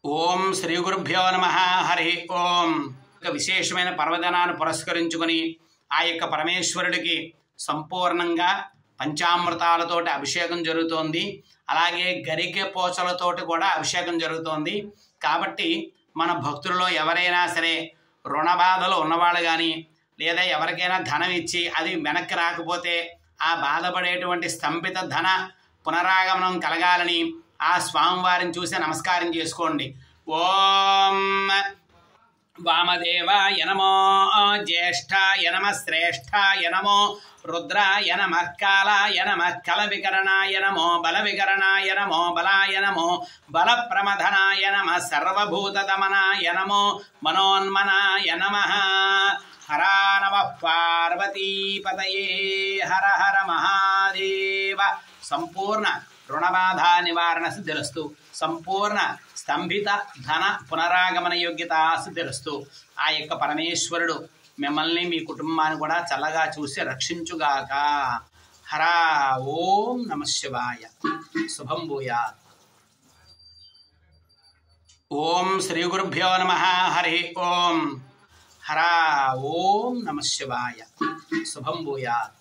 ఓం శ్రీ గురుభ్యో నమః. హరి ఓం. ఒక విశేషమైన పర్వదినాన్ని పురస్కరించుకొని ఆ యొక్క పరమేశ్వరుడికి సంపూర్ణంగా పంచామృతాలతోటి అభిషేకం జరుగుతోంది. అలాగే గరికె పోచలతోటి కూడా అభిషేకం జరుగుతోంది. కాబట్టి మన భక్తులలో ఎవరైనా సరే రుణ బాధలు ఉన్నవాళ్ళు కానీ లేదా ఎవరికైనా ధనం ఇచ్చి అది వెనక్కి రాకపోతే ఆ బాధపడేటువంటి స్తంభిత ధన పునరాగమనం కలగాలని ఆ స్వామివారిని చూసి నమస్కారం చేసుకోండి. ఓం వామదేవాయ నమో, జ్యేష్ఠాయ నమః, శ్రేష్ఠాయ నమో, రుద్రాయ నమః, కాలాయ నమః, కలవికరణాయ నమో, బలవికరణాయ నమో, బలాయ నమో, బలప్రమథనాయ నమః, సర్వభూతదమనాయ నమో, మనోన్మనాయ నమః. హరా నమః పార్వతీపతయే. హర హర మహాదేవ. సంపూర్ణ రుణబాధ నివారణ సిద్ధిరస్తు. సంపూర్ణ స్తంభిత ధన పునరాగమన యోగ్యత సిద్ధిరస్తు. ఆ యొక్క పరమేశ్వరుడు మిమ్మల్ని మీ కుటుంబాన్ని కూడా చల్లగా చూసి రక్షించుగాక. హర ఓం నమః శివాయ. శుభం భూయాత్. ఓం శ్రీ గురుభ్యో నమః. హరి ఓం. హర ఓం నమః శివాయ. శుభం భూయాత్.